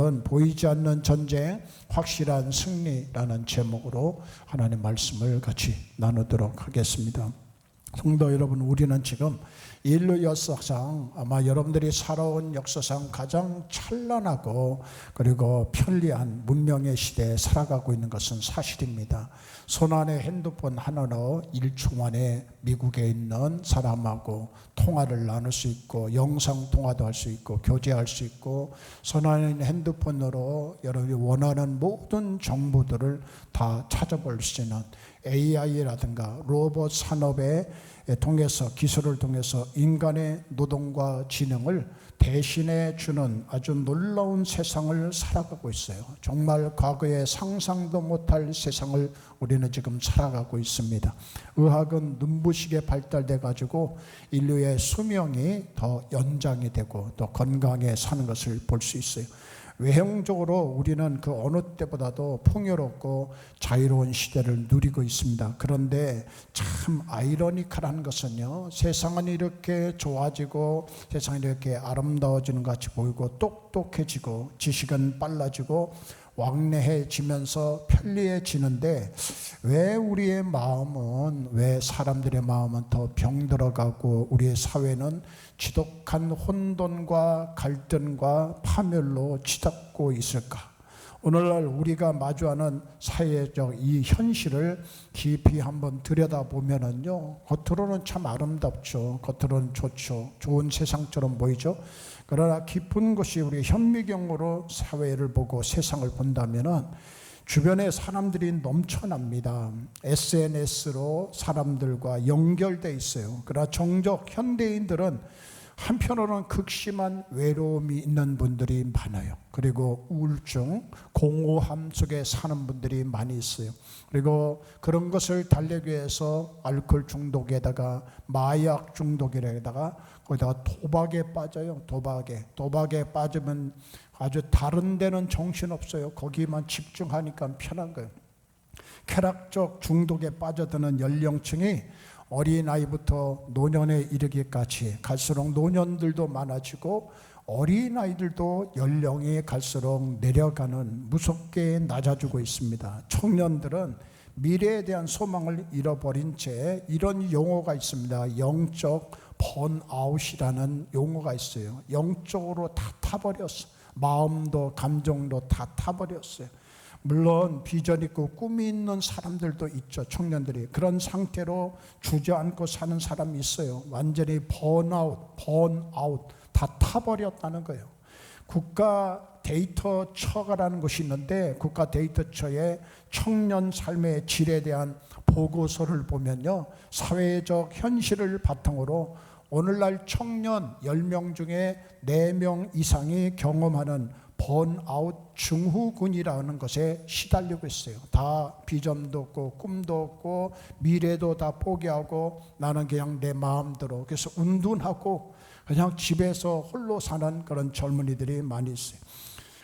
오늘은 보이지 않는 전쟁, 확실한 승리라는 제목으로 하나님 말씀을 같이 나누도록 하겠습니다. 성도 여러분, 우리는 지금 인류 역사상 아마 여러분들이 살아온 역사상 가장 찬란하고 그리고 편리한 문명의 시대에 살아가고 있는 것은 사실입니다. 손안에 핸드폰 하나로 1초 만에 미국에 있는 사람하고 통화를 나눌 수 있고 영상통화도 할 수 있고 교제할 수 있고 손안에 있는 핸드폰으로 여러분이 원하는 모든 정보들을 다 찾아볼 수 있는 AI라든가 로봇 산업에 통해서 기술을 통해서 인간의 노동과 지능을 대신해 주는 아주 놀라운 세상을 살아가고 있어요. 정말 과거에 상상도 못할 세상을 우리는 지금 살아가고 있습니다. 의학은 눈부시게 발달돼 가지고 인류의 수명이 더 연장이 되고 또 건강에 사는 것을 볼 수 있어요. 외형적으로 우리는 그 어느 때보다도 풍요롭고 자유로운 시대를 누리고 있습니다. 그런데 참 아이러니컬한 것은요, 세상은 이렇게 좋아지고 세상이 이렇게 아름다워지는 것 같이 보이고 똑똑해지고 지식은 빨라지고 왕래해지면서 편리해지는데 왜 우리의 마음은, 왜 사람들의 마음은 더 병들어가고 우리의 사회는 지독한 혼돈과 갈등과 파멸로 치닫고 있을까? 오늘날 우리가 마주하는 사회적 이 현실을 깊이 한번 들여다보면은요, 겉으로는 참 아름답죠. 겉으로는 좋죠. 좋은 세상처럼 보이죠. 그러나 깊은 곳이 우리 현미경으로 사회를 보고 세상을 본다면은 주변에 사람들이 넘쳐납니다. SNS로 사람들과 연결돼 있어요. 그러나 정적 현대인들은 한편으로는 극심한 외로움이 있는 분들이 많아요. 그리고 우울증, 공허함 속에 사는 분들이 많이 있어요. 그리고 그런 것을 달래기 위해서 알코올 중독에다가 마약 중독에다가 거기다가 도박에 빠져요. 도박에 빠지면 아주 다른 데는 정신없어요. 거기만 집중하니까 편한 거예요. 쾌락적 중독에 빠져드는 연령층이 어린아이부터 노년에 이르기까지 갈수록 노년들도 많아지고 어린아이들도 연령이 갈수록 내려가는, 무섭게 낮아지고 있습니다. 청년들은 미래에 대한 소망을 잃어버린 채 이런 용어가 있습니다. 영적 번아웃이라는 용어가 있어요. 영적으로 다 타버렸어. 마음도 감정도 다 타버렸어요. 물론 비전 있고 꿈이 있는 사람들도 있죠. 청년들이 그런 상태로 주저앉고 사는 사람이 있어요. 완전히 번아웃 다 타버렸다는 거예요. 국가 데이터처라는 것이 있는데 국가 데이터처의 청년 삶의 질에 대한 보고서를 보면요, 사회적 현실을 바탕으로 오늘날 청년 10명 중에 4명 이상이 경험하는 번아웃 증후군이라는 것에 시달리고 있어요. 다 비전도 없고 꿈도 없고 미래도 다 포기하고 나는 그냥 내 마음대로, 그래서 운둔하고 그냥 집에서 홀로 사는 그런 젊은이들이 많이 있어요.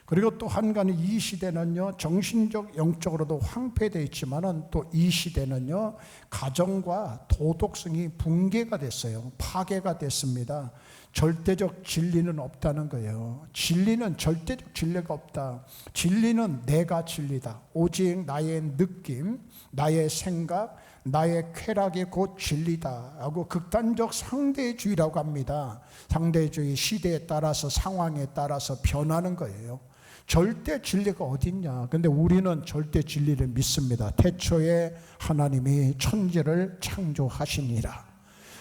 그리고 또 한간에 이 시대는요, 정신적 영적으로도 황폐되어 있지만은 또 이 시대는요, 가정과 도덕성이 붕괴가 됐어요. 파괴가 됐습니다. 절대적 진리는 없다는 거예요. 진리는 절대적 진리가 없다. 진리는 내가 진리다. 오직 나의 느낌, 나의 생각, 나의 쾌락이 곧 진리다 하고 극단적 상대주의라고 합니다. 상대주의 시대에 따라서 상황에 따라서 변하는 거예요. 절대 진리가 어딨냐. 근데 우리는 절대 진리를 믿습니다. 태초에 하나님이 천지를 창조하시니라.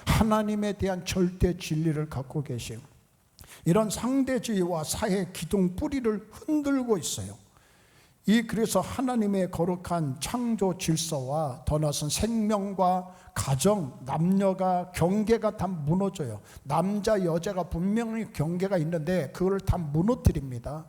하나님에 대한 절대 진리를 갖고 계시고 이런 상대주의와 사회 기둥 뿌리를 흔들고 있어요. 그래서 하나님의 거룩한 창조 질서와 더 나아가서 생명과 가정, 남녀가 경계가 다 무너져요. 남자, 여자가 분명히 경계가 있는데 그걸 다 무너뜨립니다.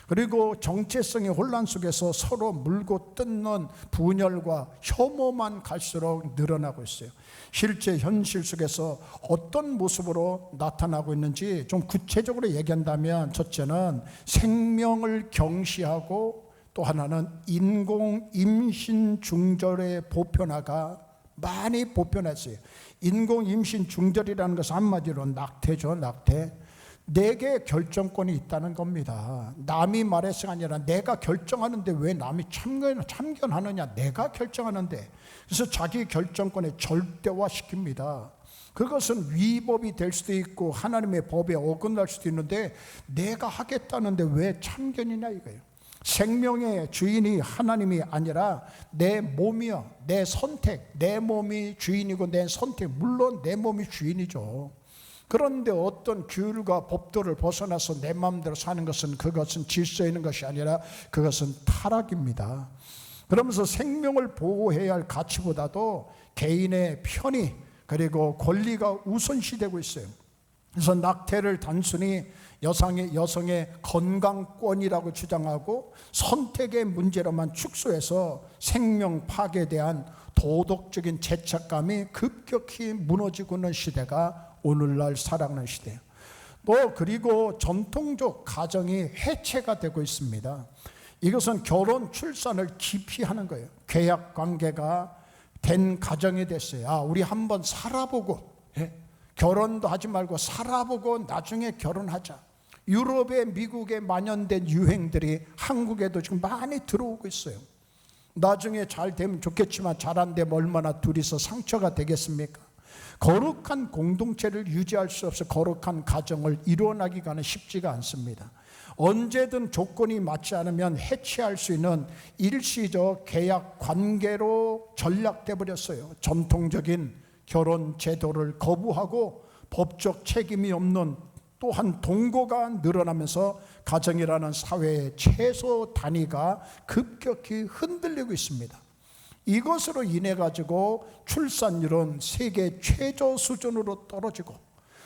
그리고 정체성의 혼란 속에서 서로 물고 뜯는 분열과 혐오만 갈수록 늘어나고 있어요. 실제 현실 속에서 어떤 모습으로 나타나고 있는지 좀 구체적으로 얘기한다면, 첫째는 생명을 경시하고 또 하나는 인공 임신 중절의 보편화가 많이 보편했어요. 인공 임신 중절이라는 것은 한마디로 낙태죠. 낙태. 내게 결정권이 있다는 겁니다. 남이 말해서가 아니라 내가 결정하는데 왜 남이 참견하느냐. 내가 결정하는데. 그래서 자기 결정권에 절대화시킵니다. 그것은 위법이 될 수도 있고 하나님의 법에 어긋날 수도 있는데 내가 하겠다는데 왜 참견이냐 이거예요. 생명의 주인이 하나님이 아니라 내 몸이요, 내 선택, 내 몸이 주인이고 내 선택, 물론 내 몸이 주인이죠. 그런데 어떤 규율과 법도를 벗어나서 내 마음대로 사는 것은 그것은 질서 있는 것이 아니라 그것은 타락입니다. 그러면서 생명을 보호해야 할 가치보다도 개인의 편의 그리고 권리가 우선시되고 있어요. 그래서 낙태를 단순히 여성의 건강권이라고 주장하고 선택의 문제로만 축소해서 생명 파괴에 대한 도덕적인 죄책감이 급격히 무너지고 있는 시대가 오늘날 살아가는 시대예요. 또 그리고 전통적 가정이 해체가 되고 있습니다. 이것은 결혼 출산을 기피하는 거예요. 계약 관계가 된 가정이 됐어요. 우리 한번 살아보고, 결혼도 하지 말고 살아보고 나중에 결혼하자. 유럽에 미국에 만연된 유행들이 한국에도 지금 많이 들어오고 있어요. 나중에 잘 되면 좋겠지만 잘 안 되면 얼마나 둘이서 상처가 되겠습니까? 거룩한 공동체를 유지할 수 없어 거룩한 가정을 이뤄나기가 쉽지가 않습니다. 언제든 조건이 맞지 않으면 해체할 수 있는 일시적 계약 관계로 전락돼 버렸어요. 전통적인 결혼 제도를 거부하고 법적 책임이 없는 또한 동거가 늘어나면서 가정이라는 사회의 최소 단위가 급격히 흔들리고 있습니다. 이것으로 인해 가지고 출산율은 세계 최저 수준으로 떨어지고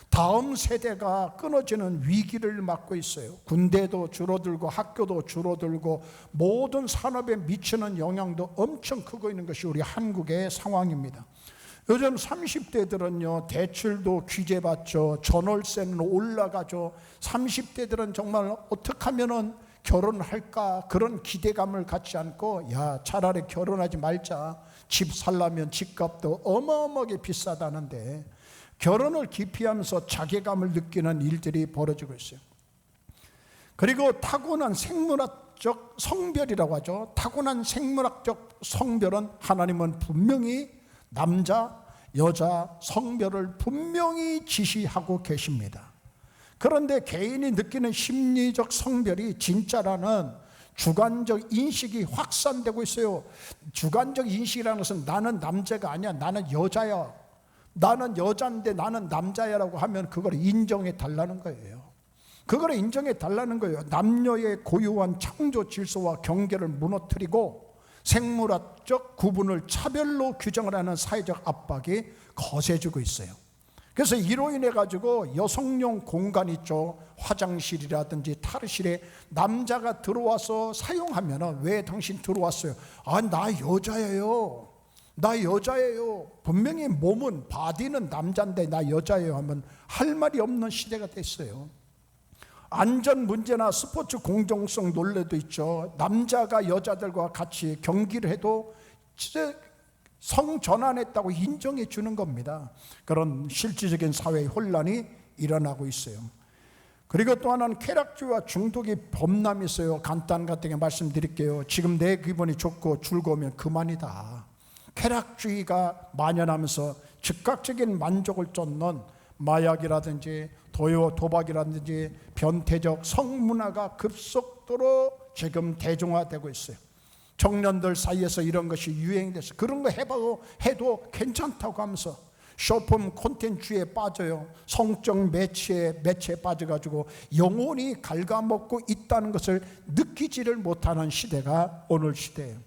다음 세대가 끊어지는 위기를 맞고 있어요. 군대도 줄어들고 학교도 줄어들고 모든 산업에 미치는 영향도 엄청 크고 있는 것이 우리 한국의 상황입니다. 요즘 30대들은요 대출도 규제받죠. 전월세는 올라가죠. 30대들은 정말 어떻게 하면은 결혼할까 그런 기대감을 갖지 않고 차라리 결혼하지 말자. 집 살려면 집값도 어마어마하게 비싸다는데 결혼을 기피하면서 자괴감을 느끼는 일들이 벌어지고 있어요. 그리고 타고난 생물학적 성별이라고 하죠. 타고난 생물학적 성별은 하나님은 분명히 남자, 여자 성별을 분명히 지시하고 계십니다. 그런데 개인이 느끼는 심리적 성별이 진짜라는 주관적 인식이 확산되고 있어요. 주관적 인식이라는 것은 나는 남자가 아니야, 나는 여자야, 나는 여자인데 나는 남자야라고 하면 그걸 인정해 달라는 거예요. 그걸 인정해 달라는 거예요. 남녀의 고유한 창조 질서와 경계를 무너뜨리고 생물학적 구분을 차별로 규정을 하는 사회적 압박이 거세지고 있어요. 그래서 이로 인해 가지고 여성용 공간 있죠. 화장실이라든지 탈의실에 남자가 들어와서 사용하면 왜 당신 들어왔어요? 나 여자예요. 나 여자예요. 분명히 몸은 바디는 남자인데 나 여자예요 하면 할 말이 없는 시대가 됐어요. 안전 문제나 스포츠 공정성 논란도 있죠. 남자가 여자들과 같이 경기를 해도 성전환했다고 인정해 주는 겁니다. 그런 실질적인 사회의 혼란이 일어나고 있어요. 그리고 또 하나는 쾌락주의와 중독이 범람이 있어요. 간단하게 말씀드릴게요. 지금 내 기분이 좋고 즐거우면 그만이다. 쾌락주의가 만연하면서 즉각적인 만족을 쫓는 마약이라든지 도박이라든지 변태적 성문화가 급속도로 지금 대중화되고 있어요. 청년들 사이에서 이런 것이 유행이 됐어요. 그런 거 해도 괜찮다고 하면서 쇼폼 콘텐츠에 빠져요. 성적 매체에 빠져가지고 영혼이 갉아먹고 있다는 것을 느끼지를 못하는 시대가 오늘 시대예요.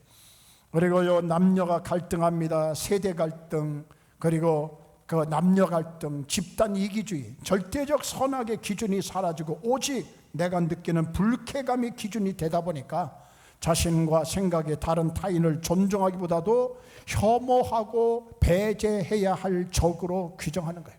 그리고요 남녀가 갈등합니다. 세대 갈등, 그리고 그 남녀 갈등, 집단 이기주의, 절대적 선악의 기준이 사라지고 오직 내가 느끼는 불쾌감이 기준이 되다 보니까 자신과 생각의 다른 타인을 존중하기보다도 혐오하고 배제해야 할 적으로 규정하는 거예요.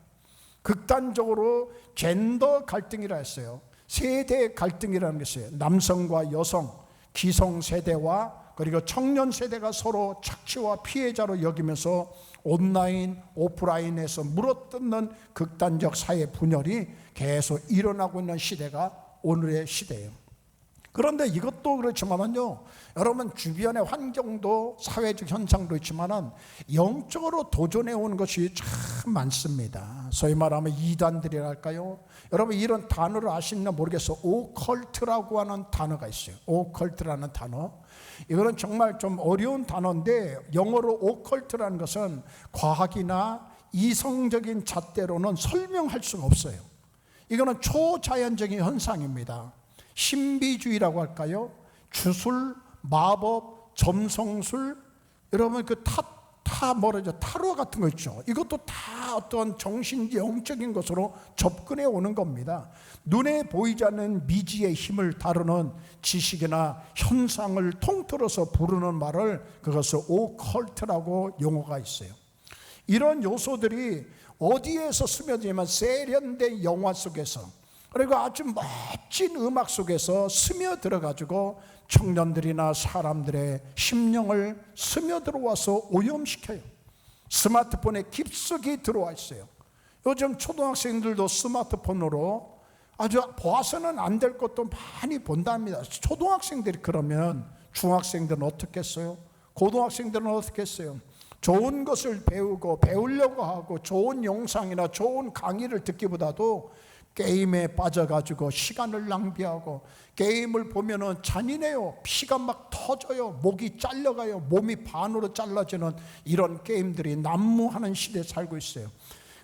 극단적으로 젠더 갈등이라 했어요. 세대 갈등이라는 것이에요. 남성과 여성, 기성세대와 그리고 청년 세대가 서로 착취와 피해자로 여기면서 온라인, 오프라인에서 물어뜯는 극단적 사회 분열이 계속 일어나고 있는 시대가 오늘의 시대예요. 그런데 이것도 그렇지만은요, 여러분 주변의 환경도 사회적 현상도 있지만은 영적으로 도전해 오는 것이 참 많습니다. 소위 말하면 이단들이랄까요? 여러분 이런 단어를 아시는지 모르겠어요. 오컬트라고 하는 단어가 있어요. 오컬트라는 단어. 이거는 정말 좀 어려운 단어인데, 영어로 오컬트라는 것은 과학이나 이성적인 잣대로는 설명할 수가 없어요. 이거는 초자연적인 현상입니다. 신비주의라고 할까요? 주술, 마법, 점성술, 여러분 타로 같은 거 있죠. 이것도 다 어떤 정신 영적인 것으로 접근해 오는 겁니다. 눈에 보이지 않는 미지의 힘을 다루는 지식이나 현상을 통틀어서 부르는 말을, 그것을 오컬트라고 용어가 있어요. 이런 요소들이 어디에서 스며들냐면 세련된 영화 속에서, 그리고 아주 멋진 음악 속에서 스며들어가지고 청년들이나 사람들의 심령을 스며들어와서 오염시켜요. 스마트폰에 깊숙이 들어와 있어요. 요즘 초등학생들도 스마트폰으로 아주 봐서는 안 될 것도 많이 본답니다. 초등학생들이 그러면 중학생들은 어떻겠어요? 고등학생들은 어떻겠어요? 좋은 것을 배우려고 하고 좋은 영상이나 좋은 강의를 듣기보다도 게임에 빠져가지고 시간을 낭비하고, 게임을 보면은 잔인해요. 피가 막 터져요. 목이 잘려가요. 몸이 반으로 잘라지는 이런 게임들이 난무하는 시대에 살고 있어요.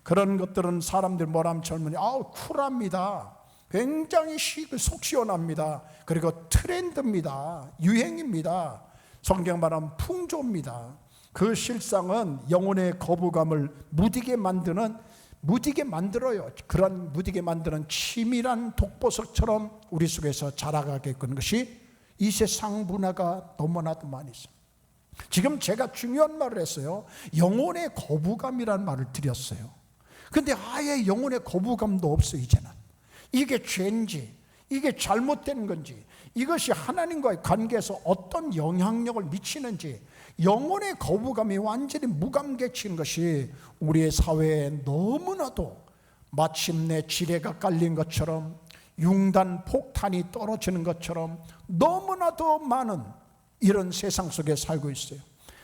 그런 것들은 사람들 뭐라면 젊은이 쿨합니다. 굉장히 속 시원합니다. 그리고 트렌드입니다. 유행입니다. 성경 말하면 풍조입니다. 그 실상은 영혼의 거부감을 무디게 만들어요. 그런 무디게 만드는 치밀한 독보석처럼 우리 속에서 자라가게 하는 것이 이 세상 문화가 너무나도 많이 있어요. 지금 제가 중요한 말을 했어요. 영혼의 거부감이라는 말을 드렸어요. 근데 아예 영혼의 거부감도 없어요. 이제는 이게 죄인지, 이게 잘못된 건지, 이것이 하나님과의 관계에서 어떤 영향력을 미치는지, 영혼의 거부감이 완전히 무감개치는 것이 우리의 사회에 너무나도 마침내 지뢰가 깔린 것처럼, 융단 폭탄이 떨어지는 것처럼 너무나도 많은 이런 세상 속에 살고 있어요.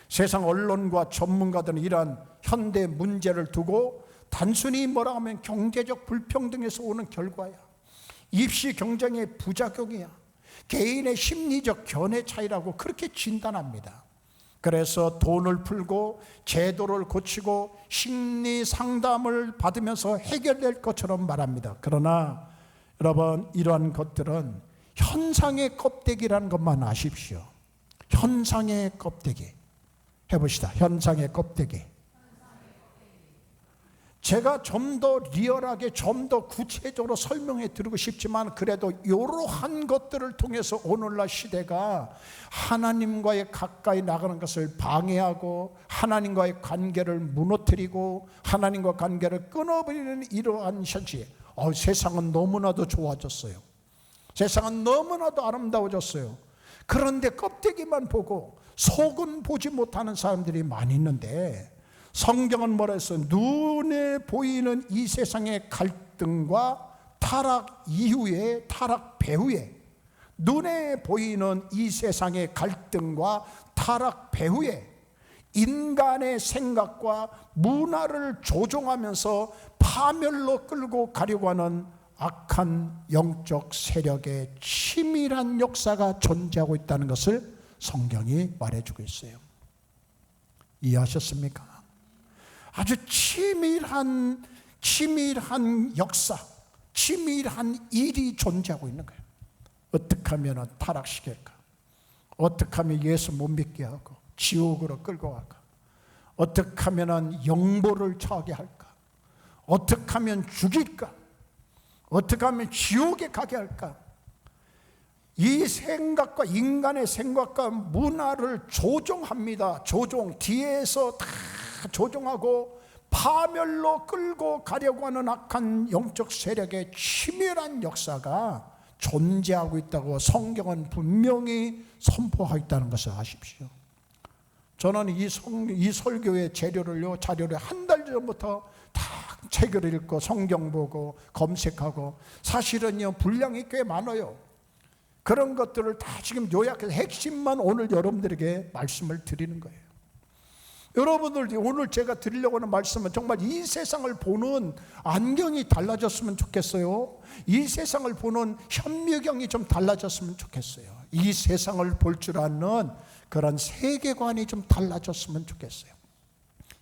세상 언론과 전문가들은 이러한 현대 문제를 두고 단순히 뭐라 하면 경제적 불평등에서 오는 결과야, 입시 경쟁의 부작용이야, 개인의 심리적 견해 차이라고 그렇게 진단합니다. 그래서 돈을 풀고 제도를 고치고 심리 상담을 받으면서 해결될 것처럼 말합니다. 그러나 여러분, 이러한 것들은 현상의 껍데기라는 것만 아십시오. 현상의 껍데기. 해봅시다. 현상의 껍데기. 제가 좀 더 리얼하게, 좀 더 구체적으로 설명해 드리고 싶지만, 그래도 이러한 것들을 통해서 오늘날 시대가 하나님과의 가까이 나가는 것을 방해하고 하나님과의 관계를 무너뜨리고 하나님과 관계를 끊어버리는 이러한 현실. 세상은 너무나도 좋아졌어요. 세상은 너무나도 아름다워졌어요. 그런데 껍데기만 보고 속은 보지 못하는 사람들이 많이 있는데, 성경은 뭐라 했어? 눈에 보이는 이 세상의 갈등과 타락 이후에, 타락 배후에, 눈에 보이는 이 세상의 갈등과 타락 배후에 인간의 생각과 문화를 조종하면서 파멸로 끌고 가려고 하는 악한 영적 세력의 치밀한 역사가 존재하고 있다는 것을 성경이 말해주고 있어요. 이해하셨습니까? 아주 치밀한 역사, 치밀한 일이 존재하고 있는 거예요. 어떻게 하면 타락시킬까? 어떻게 하면 예수 못 믿게 하고 지옥으로 끌고 갈까? 어떻게 하면 영보를 처하게 할까? 어떻게 하면 죽일까? 어떻게 하면 지옥에 가게 할까? 이 생각과, 인간의 생각과 문화를 조종합니다. 뒤에서 다 조종하고 파멸로 끌고 가려고 하는 악한 영적 세력의 치밀한 역사가 존재하고 있다고 성경은 분명히 선포하고 있다는 것을 아십시오. 저는 이 설교의 자료를 한 달 전부터 다 책을 읽고 성경 보고 검색하고, 사실은요 분량이 꽤 많아요. 그런 것들을 다 지금 요약해서 핵심만 오늘 여러분들에게 말씀을 드리는 거예요. 여러분들 오늘 제가 드리려고 하는 말씀은 정말 이 세상을 보는 안경이 달라졌으면 좋겠어요. 이 세상을 보는 현미경이 좀 달라졌으면 좋겠어요. 이 세상을 볼 줄 아는 그런 세계관이 좀 달라졌으면 좋겠어요.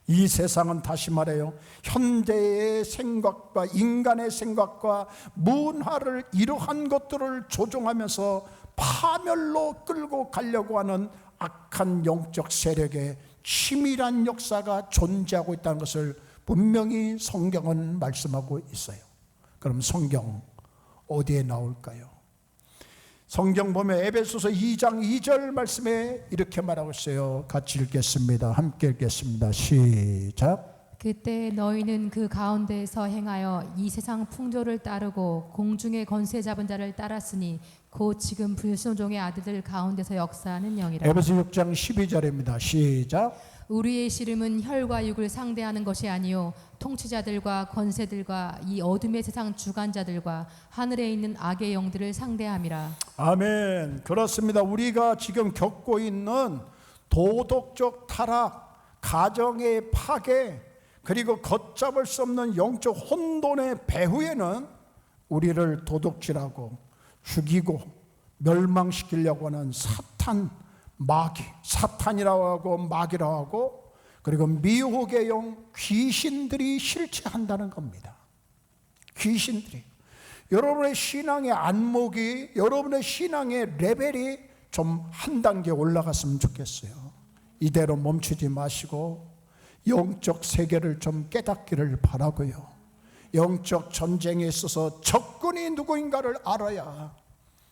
이 세상은, 다시 말해요, 현대의 생각과 인간의 생각과 문화를 이러한 것들을 조종하면서 파멸로 끌고 가려고 하는 악한 영적 세력의 치밀한 역사가 존재하고 있다는 것을 분명히 성경은 말씀하고 있어요. 그럼 성경 어디에 나올까요? 성경 보면 에베소서 2장 2절 말씀에 이렇게 말하고 있어요. 같이 읽겠습니다. 함께 읽겠습니다. 시작. 그때 너희는 그 가운데에서 행하여 이 세상 풍조를 따르고 공중의 권세 잡은 자를 따랐으니 곧 지금 불순종의 아들들 가운데서 역사하는 영이라. 에베소 6장 12절입니다. 시작. 우리의 씨름은 혈과 육을 상대하는 것이 아니요 통치자들과 권세들과 이 어둠의 세상 주관자들과 하늘에 있는 악의 영들을 상대함이라. 아멘. 그렇습니다. 우리가 지금 겪고 있는 도덕적 타락, 가정의 파괴, 그리고 걷잡을 수 없는 영적 혼돈의 배후에는 우리를 도둑질하고 죽이고 멸망시키려고 하는 마귀, 사탄이라고 하고 마귀라고 하고, 그리고 미혹의 영, 귀신들이 실체한다는 겁니다. 귀신들이 여러분의 신앙의 안목이, 여러분의 신앙의 레벨이 좀 한 단계 올라갔으면 좋겠어요. 이대로 멈추지 마시고 영적 세계를 좀 깨닫기를 바라고요. 영적 전쟁에 있어서 적군이 누구인가를 알아야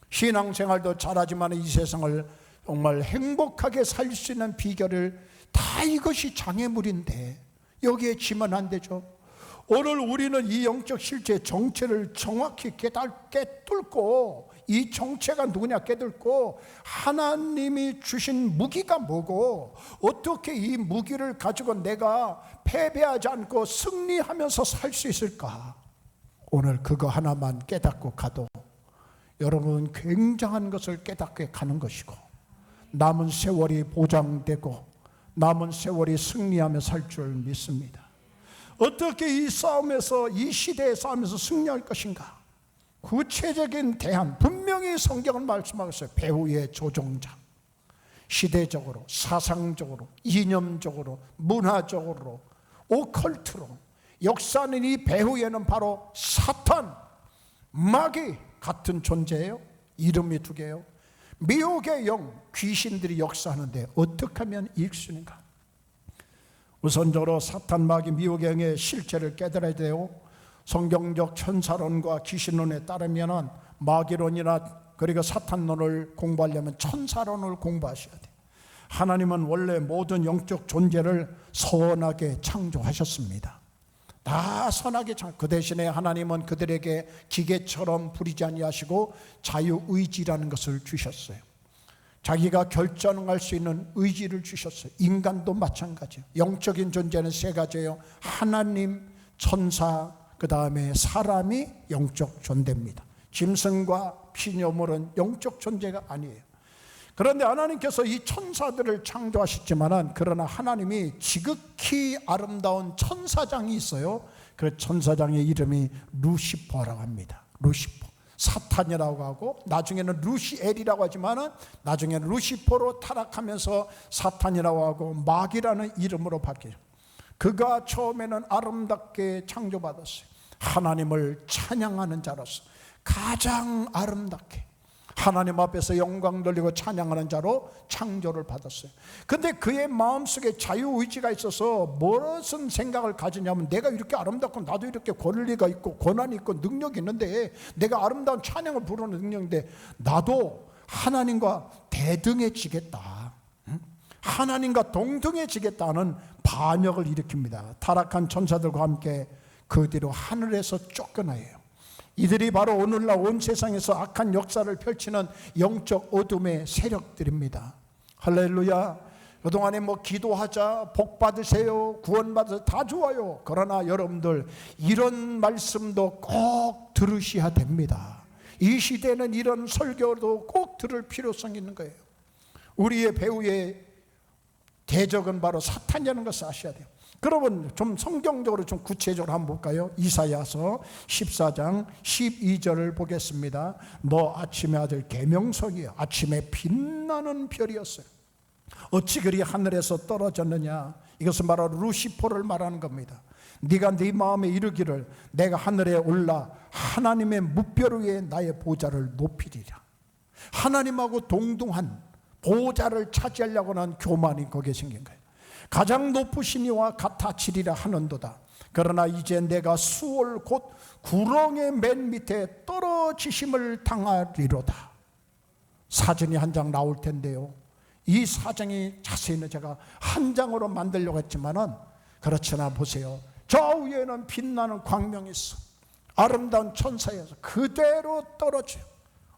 신앙생활도 잘하지만 이 세상을 정말 행복하게 살 수 있는 비결을, 다 이것이 장애물인데 여기에 지면 안 되죠. 오늘 우리는 이 영적 실제 정체를 정확히 깨뚫고, 이 정체가 누구냐 깨뚫고, 하나님이 주신 무기가 뭐고 어떻게 이 무기를 가지고 내가 패배하지 않고 승리하면서 살 수 있을까, 오늘 그거 하나만 깨닫고 가도 여러분 굉장한 것을 깨닫게 가는 것이고, 남은 세월이 보장되고 남은 세월이 승리하며 살 줄 믿습니다. 어떻게 이 싸움에서, 이 시대의 싸움에서 승리할 것인가, 구체적인 대안 분명히 성경은 말씀하고 있어요. 배후의 조종자, 시대적으로, 사상적으로, 이념적으로, 문화적으로, 오컬트로 역사는 이 배후에는 바로 사탄, 마귀 같은 존재예요. 이름이 두 개예요. 미혹의 영, 귀신들이 역사하는데 어떻게 하면 이길 수 있는가? 우선적으로 사탄, 마귀, 미혹의 영의 실체를 깨달아야 돼요. 성경적 천사론과 귀신론에 따르면 마귀론이나 그리고 사탄론을 공부하려면 천사론을 공부하셔야 돼요. 하나님은 원래 모든 영적 존재를 선하게 창조하셨습니다. 다 선하게 그 대신에 하나님은 그들에게 기계처럼 부리지 아니하시고 자유의지라는 것을 주셨어요. 자기가 결정할 수 있는 의지를 주셨어요. 인간도 마찬가지예요. 영적인 존재는 세 가지예요. 하나님, 천사, 그 다음에 사람이 영적 존재입니다. 짐승과 피조물은 영적 존재가 아니에요. 그런데 하나님께서 이 천사들을 창조하셨지만, 그러나 하나님이 지극히 아름다운 천사장이 있어요. 그 천사장의 이름이 루시퍼라고 합니다. 루시퍼, 사탄이라고 하고 나중에는 루시엘이라고 하지만 나중에는 루시퍼로 타락하면서 사탄이라고 하고 마귀라는 이름으로 바뀌어요. 그가 처음에는 아름답게 창조받았어요. 하나님을 찬양하는 자로서 가장 아름답게 하나님 앞에서 영광 돌리고 찬양하는 자로 창조를 받았어요. 근데 그의 마음속에 자유의지가 있어서 무슨 생각을 가지냐면, 내가 이렇게 아름답고 나도 이렇게 권리가 있고 권한이 있고 능력이 있는데, 내가 아름다운 찬양을 부르는 능력인데 나도 하나님과 대등해지겠다, 하나님과 동등해지겠다는 반역을 일으킵니다. 타락한 천사들과 함께 그 뒤로 하늘에서 쫓겨나요. 이들이 바로 오늘날 온 세상에서 악한 역사를 펼치는 영적 어둠의 세력들입니다. 할렐루야. 그동안에 기도하자, 복 받으세요, 구원 받으세요, 다 좋아요. 그러나 여러분들 이런 말씀도 꼭 들으셔야 됩니다. 이 시대는 이런 설교도 꼭 들을 필요성이 있는 거예요. 우리의 배후의 대적은 바로 사탄이라는 것을 아셔야 돼요. 그러면 좀 성경적으로 좀 구체적으로 한번 볼까요? 이사야서 14장 12절을 보겠습니다. 너 아침의 아들 계명성이여, 아침에 빛나는 별이었어요. 어찌 그리 하늘에서 떨어졌느냐. 이것은 바로 루시퍼를 말하는 겁니다. 네가 네 마음에 이르기를 내가 하늘에 올라 하나님의 무별 위에 나의 보좌를 높이리라. 하나님하고 동등한 보좌를 차지하려고 하는 교만이 거기에 생긴 거예요. 가장 높으신 이와 같아지리라 하는도다. 그러나 이제 내가 수월 곧 구렁의 맨 밑에 떨어지심을 당하리로다. 사진이 한 장 나올 텐데요, 이 사정이 자세히는 제가 한 장으로 만들려고 했지만은 그렇지나 보세요. 저 위에는 빛나는 광명이 있어. 아름다운 천사에서 그대로 떨어져요.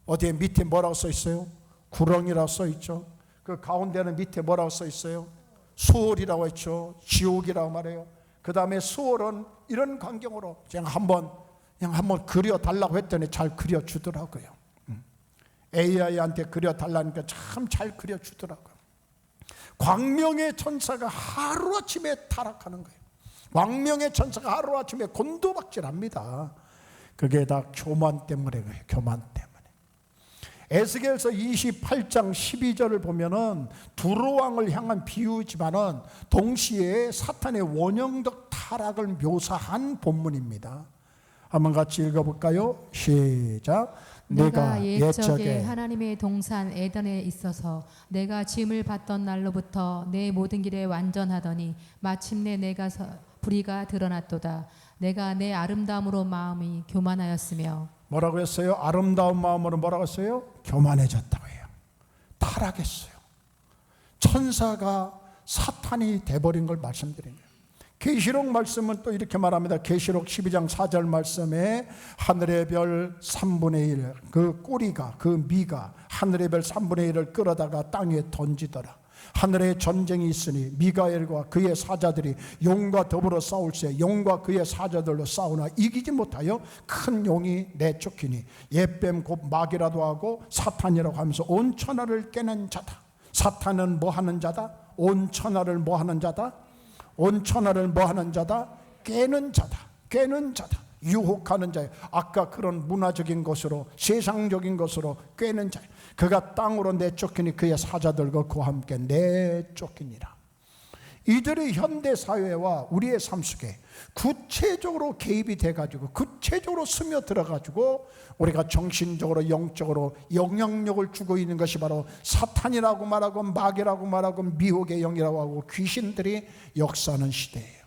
어디에 밑에 뭐라고 써 있어요? 구렁이라고 써 있죠. 그 가운데는 밑에 뭐라고 써 있어요? 수월이라고 했죠. 지옥이라고 말해요. 그 다음에 수월은 이런 광경으로 그냥 한번 그려달라고 했더니 잘 그려주더라고요. AI한테 그려달라니까 참 잘 그려주더라고요. 광명의 천사가 하루아침에 타락하는 거예요. 광명의 천사가 하루아침에 곤두박질합니다. 그게 다 교만 때문에 그래요. 교만 때문에. 에스겔서 28장 12절을 보면은 두로왕을 향한 비유지만은 동시에 사탄의 원형적 타락을 묘사한 본문입니다. 한번 같이 읽어볼까요? 시작. 내가 옛적에 하나님의 동산 에덴에 있어서 내가 짐을 받던 날로부터 내 모든 길에 완전하더니 마침내 내가 불의가 드러났도다. 내가 내 아름다움으로 마음이 교만하였으며. 뭐라고 했어요? 아름다운 마음으로 뭐라고 했어요? 교만해졌다고 해요. 타락했어요. 천사가 사탄이 돼버린 걸 말씀드린 거예요. 계시록 말씀은 또 이렇게 말합니다. 계시록 12장 4절 말씀에 하늘의 별 3분의 1, 그 꼬리가, 그 미가 하늘의 별 3분의 1을 끌어다가 땅에 던지더라. 하늘에 전쟁이 있으니 미가엘과 그의 사자들이 용과 더불어 싸울세 용과 그의 사자들로 싸우나 이기지 못하여 큰 용이 내쫓기니 옛뱀 곧 마귀라도 하고 사탄이라고 하면서 온 천하를 깨는 자다. 사탄은 뭐 하는 자다? 온 천하를 뭐 하는 자다? 온 천하를 뭐 하는 자다? 깨는 자다. 깨는 자다. 유혹하는 자예요. 아까 그런 문화적인 것으로, 세상적인 것으로 꿰는 자예요. 그가 땅으로 내쫓기니 그의 사자들과 그와 함께 내쫓기니라. 이들이 현대사회와 우리의 삶 속에 구체적으로 개입이 돼가지고 구체적으로 스며들어가지고 우리가 정신적으로 영적으로 영향력을 주고 있는 것이 바로 사탄이라고 말하고 마귀라고 말하고 미혹의 영이라고 하고 귀신들이 역사하는 시대예요.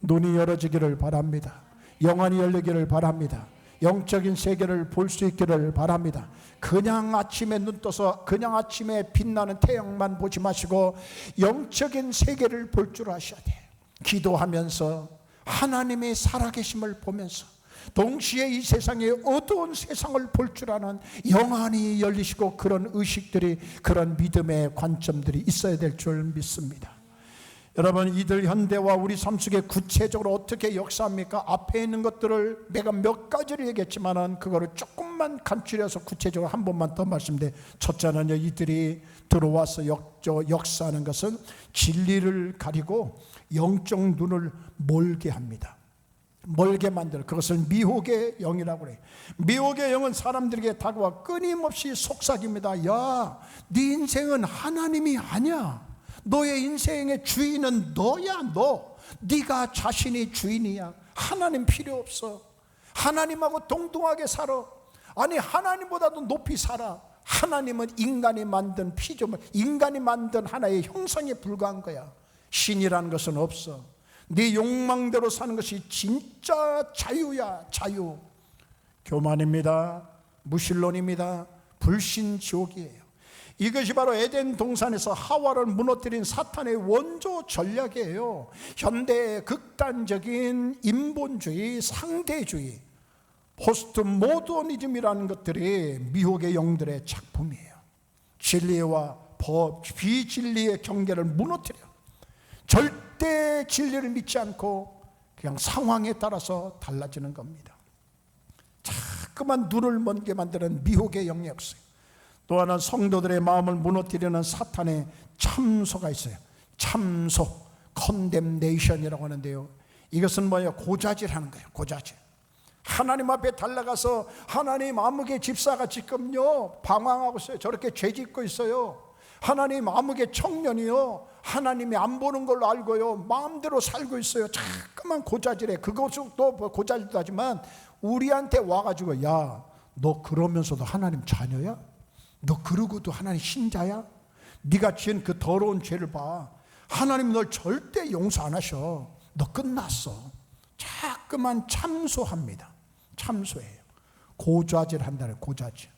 눈이 열어지기를 바랍니다. 영안이 열리기를 바랍니다. 영적인 세계를 볼 수 있기를 바랍니다. 그냥 아침에 눈 떠서 그냥 아침에 빛나는 태양만 보지 마시고 영적인 세계를 볼 줄 아셔야 돼요. 기도하면서 하나님의 살아계심을 보면서 동시에 이 세상의 어두운 세상을 볼 줄 아는 영안이 열리시고 그런 의식들이, 그런 믿음의 관점들이 있어야 될 줄 믿습니다. 여러분, 이들 현대와 우리 삶 속에 구체적으로 어떻게 역사합니까? 앞에 있는 것들을 내가 몇 가지를 얘기했지만은 그거를 조금만 간추려서 구체적으로 한 번만 더 말씀드려. 첫째는요, 이들이 들어와서 역사하는 것은 진리를 가리고 영적 눈을 멀게 합니다. 멀게 만들어. 그것을 미혹의 영이라고 그래요. 미혹의 영은 사람들에게 다가와 끊임없이 속삭입니다. 야, 네 인생은 하나님이 아니야. 너의 인생의 주인은 너야. 네가 자신이 주인이야. 하나님 필요 없어. 하나님하고 동등하게 살아. 아니, 하나님보다도 높이 살아. 하나님은 인간이 만든 피조물, 인간이 만든 하나의 형상에 불과한 거야. 신이라는 것은 없어. 네 욕망대로 사는 것이 진짜 자유야. 자유. 교만입니다. 무신론입니다. 불신지옥이에요. 이것이 바로 에덴 동산에서 하와를 무너뜨린 사탄의 원조 전략이에요. 현대의 극단적인 인본주의, 상대주의, 포스트 모더니즘이라는 것들이 미혹의 영들의 작품이에요. 진리와 비진리의 경계를 무너뜨려 절대 진리를 믿지 않고 그냥 상황에 따라서 달라지는 겁니다. 자꾸만 눈을 먼게 만드는 미혹의 영역성. 또 하나 성도들의 마음을 무너뜨리는 사탄의 참소가 있어요. 참소, 컨뎀네이션이라고 하는데요. 이것은 뭐예요? 고자질하는 거예요. 고자질. 하나님 앞에 달려가서 하나님 암흑의 집사가 지금요 방황하고 있어요. 저렇게 죄 짓고 있어요. 하나님 암흑의 청년이요 하나님이 안 보는 걸로 알고요 마음대로 살고 있어요. 자꾸만 고자질해. 그것도 고자질도 하지만 우리한테 와가지고 야, 너 그러면서도 하나님 자녀야? 너 그러고도 하나님 신자야? 네가 지은 그 더러운 죄를 봐. 하나님 널 절대 용서 안 하셔. 너 끝났어. 자꾸만 참소합니다. 참소해요. 고자질한다는 고자질.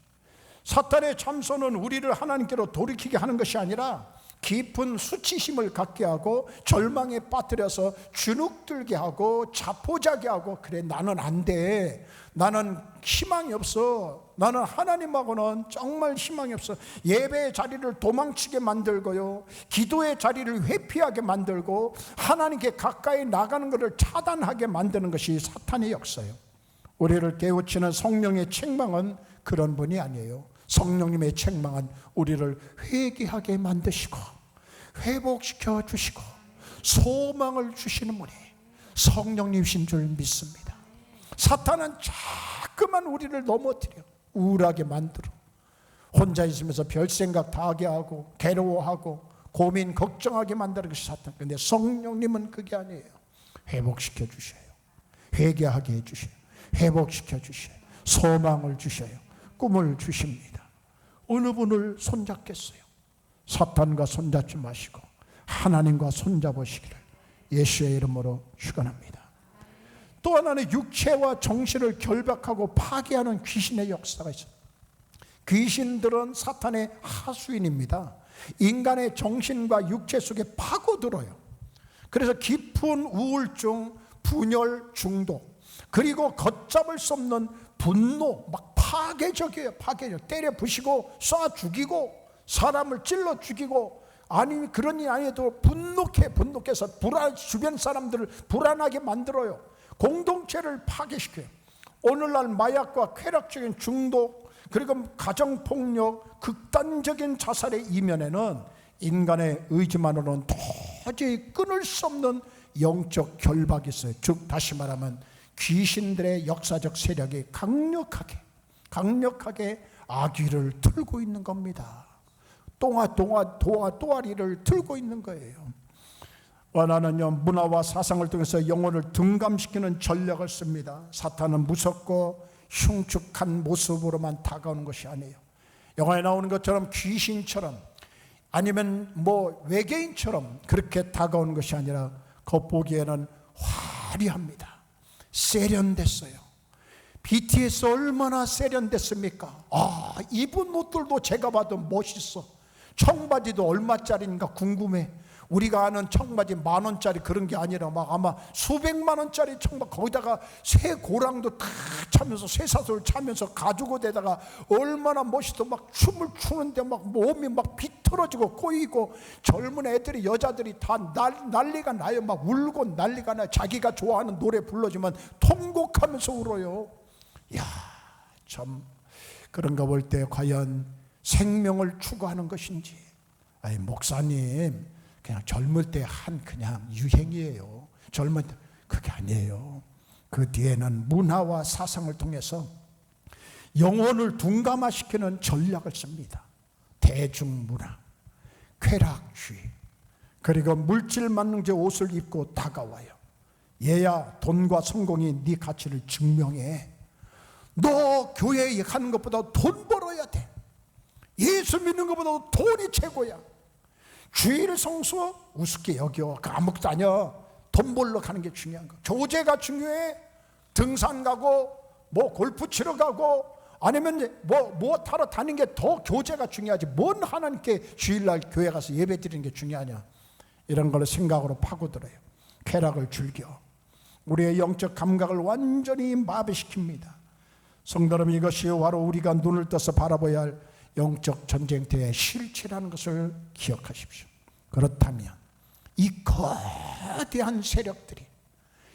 사탄의 참소는 우리를 하나님께로 돌이키게 하는 것이 아니라 깊은 수치심을 갖게 하고 절망에 빠뜨려서 주눅들게 하고 자포자기 하고, 그래 나는 안 돼, 나는 희망이 없어, 나는 하나님하고는 정말 희망이 없어, 예배의 자리를 도망치게 만들고요 기도의 자리를 회피하게 만들고 하나님께 가까이 나가는 것을 차단하게 만드는 것이 사탄의 역사예요. 우리를 깨우치는 성령의 책망은 그런 분이 아니에요. 성령님의 책망은 우리를 회개하게 만드시고 회복시켜 주시고 소망을 주시는 분이 성령님이신 줄 믿습니다. 사탄은 자꾸만 우리를 넘어뜨려 우울하게 만들어 혼자 있으면서 별 생각 다 하게 하고 괴로워하고 고민 걱정하게 만드는 것이 사탄. 그런데 성령님은 그게 아니에요. 회복시켜 주셔요. 회개하게 해주셔요. 회복시켜 주셔요. 소망을 주셔요. 꿈을 주십니다. 어느 분을 손잡겠어요? 사탄과 손잡지 마시고 하나님과 손잡으시기를 예수의 이름으로 축원합니다. 또 하나는 육체와 정신을 결박하고 파괴하는 귀신의 역사가 있습니다. 귀신들은 사탄의 하수인입니다. 인간의 정신과 육체 속에 파고들어요. 그래서 깊은 우울증, 분열, 중독, 그리고 걷잡을 수 없는 분노, 막 파괴적이에요. 파괴적. 때려 부시고 쏴 죽이고 사람을 찔러 죽이고, 아니 그런 일 아니어도 분노해서 주변 사람들을 불안하게 만들어요. 공동체를 파괴시켜요. 오늘날 마약과 쾌락적인 중독, 그리고 가정폭력, 극단적인 자살의 이면에는 인간의 의지만으로는 도저히 끊을 수 없는 영적 결박이 있어요. 즉 다시 말하면 귀신들의 역사적 세력이 강력하게 악귀를 틀고 있는 겁니다. 또아리를 틀고 있는 거예요. 나는요 문화와 사상을 통해서 영혼을 등감시키는 전략을 씁니다. 사탄은 무섭고 흉측한 모습으로만 다가오는 것이 아니에요. 영화에 나오는 것처럼 귀신처럼 아니면 외계인처럼 그렇게 다가오는 것이 아니라 겉보기에는 화려합니다. 세련됐어요. BTS 얼마나 세련됐습니까? 입은 옷들도 제가 봐도 멋있어. 청바지도 얼마짜리인가 궁금해. 우리가 아는 청바지 10,000원짜리 그런 게 아니라 막 아마 수백만 원짜리 청바지, 거기다가 새 고랑도 탁 차면서 쇠사슬 차면서 가죽옷에다가 얼마나 멋있어. 막 춤을 추는데 막 몸이 막 비틀어지고 꼬이고, 젊은 애들이 여자들이 다 난리가 나요. 막 울고 난리가 나요. 자기가 좋아하는 노래 불러주면 통곡하면서 울어요. 야, 참 그런 거 볼 때 과연 생명을 추구하는 것인지, 아니 목사님 그냥 젊을 때 한 그냥 유행이에요. 젊을 때 그게 아니에요. 그 뒤에는 문화와 사상을 통해서 영혼을 둔감화시키는 전략을 씁니다. 대중문화, 쾌락주의, 그리고 물질 만능제 옷을 입고 다가와요. 얘야, 돈과 성공이 네 가치를 증명해. 너 교회에 가는 것보다 돈 벌어야 돼. 예수 믿는 것보다 돈이 최고야. 주일 성수 우습게 여겨. 그 아무것도 아니야. 돈 벌러 가는 게 중요한 거. 교제가 중요해. 등산 가고 골프 치러 가고 아니면 뭐 타러 다니는 게 더 교제가 중요하지. 뭔 하나님께 주일날 교회 가서 예배 드리는 게 중요하냐. 이런 걸 생각으로 파고들어요. 쾌락을 즐겨 우리의 영적 감각을 완전히 마비시킵니다. 성도 여러분, 이것이 바로 우리가 눈을 떠서 바라봐야 할 영적 전쟁터의 실체라는 것을 기억하십시오. 그렇다면 이 거대한 세력들이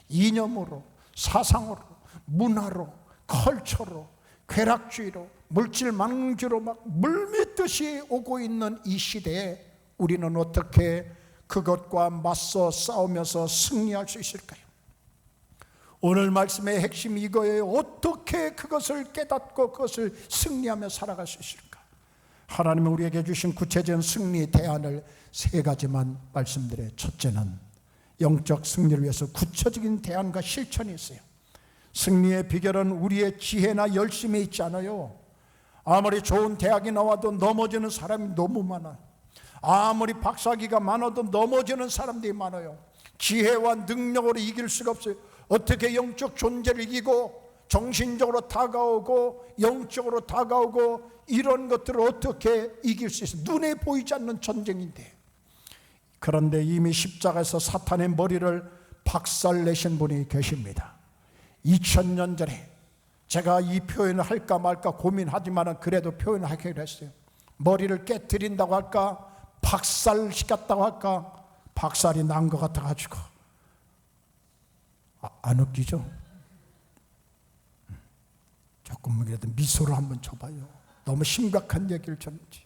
이념으로, 사상으로, 문화로, 컬처로, 쾌락주의로, 물질 망주로 막 물밀듯이 오고 있는 이 시대에 우리는 어떻게 그것과 맞서 싸우면서 승리할 수 있을까요? 오늘 말씀의 핵심이 이거예요. 어떻게 그것을 깨닫고 그것을 승리하며 살아갈 수 있을까? 하나님은 우리에게 주신 구체적인 승리 대안을 세 가지만 말씀드려요. 첫째는 영적 승리를 위해서 구체적인 대안과 실천이 있어요. 승리의 비결은 우리의 지혜나 열심에 있지 않아요. 아무리 좋은 대학이 나와도 넘어지는 사람이 너무 많아요. 아무리 박사학위가 많아도 넘어지는 사람들이 많아요. 지혜와 능력으로 이길 수가 없어요. 어떻게 영적 존재를 이기고 정신적으로 다가오고 영적으로 다가오고 이런 것들을 어떻게 이길 수 있어요? 눈에 보이지 않는 전쟁인데. 그런데 이미 십자가에서 사탄의 머리를 박살내신 분이 계십니다. 2000년 전에 제가 이 표현을 할까 말까 고민하지만 그래도 표현을 하기로 했어요. 머리를 깨트린다고 할까, 박살시켰다고 할까, 박살이 난 것 같아가지고. 안 웃기죠? 조금이라도 미소를 한번 쳐봐요. 너무 심각한 얘기를 쳤는지.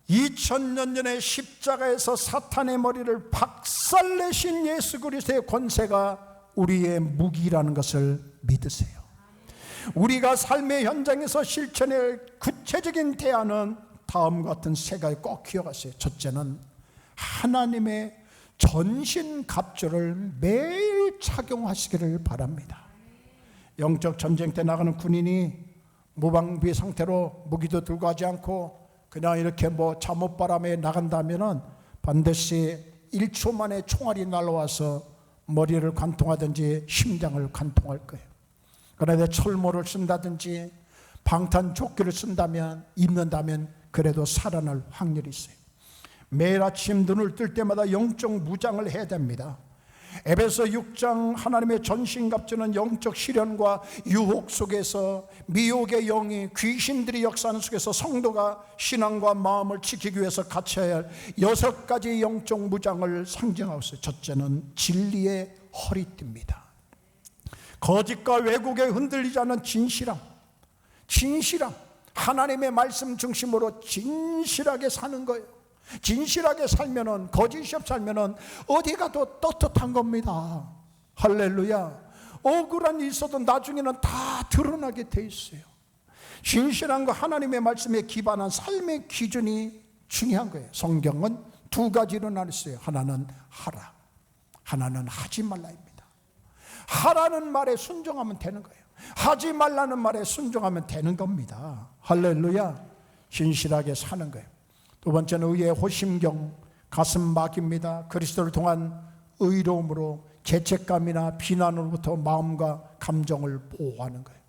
2000년 전에 십자가에서 사탄의 머리를 박살내신 예수 그리스도의 권세가 우리의 무기라는 것을 믿으세요. 우리가 삶의 현장에서 실천할 구체적인 대안은 다음과 같은 세 가지 꼭 기억하세요. 첫째는 하나님의 전신 갑주를 매일 착용하시기를 바랍니다. 영적 전쟁 때 나가는 군인이 무방비 상태로 무기도 들고 가지 않고 그냥 이렇게 잠옷바람에 나간다면은 반드시 1초 만에 총알이 날아와서 머리를 관통하든지 심장을 관통할 거예요. 그런데 철모를 쓴다든지 방탄조끼를 쓴다면, 입는다면 그래도 살아날 확률이 있어요. 매일 아침 눈을 뜰 때마다 영적 무장을 해야 됩니다. 에베소 6장 하나님의 전신갑주는 영적 시련과 유혹 속에서 미혹의 영이 귀신들이 역사하는 속에서 성도가 신앙과 마음을 지키기 위해서 갖춰야 할 6가지 영적 무장을 상징하고 있어요. 첫째는 진리의 허리띠입니다. 거짓과 왜곡에 흔들리지 않는 진실함, 하나님의 말씀 중심으로 진실하게 사는 거예요. 진실하게 살면은, 거짓이 없이 살면은 어디 가도 떳떳한 겁니다. 할렐루야. 억울한 일이 있어도 나중에는 다 드러나게 돼 있어요. 진실한 거, 하나님의 말씀에 기반한 삶의 기준이 중요한 거예요. 성경은 2가지로 나눴어요. 하나는 하라, 하나는 하지 말라입니다. 하라는 말에 순종하면 되는 거예요. 하지 말라는 말에 순종하면 되는 겁니다. 할렐루야. 진실하게 사는 거예요. 두 번째는 의의 호심경, 가슴 막입니다. 그리스도를 통한 의로움으로 죄책감이나 비난으로부터 마음과 감정을 보호하는 거예요.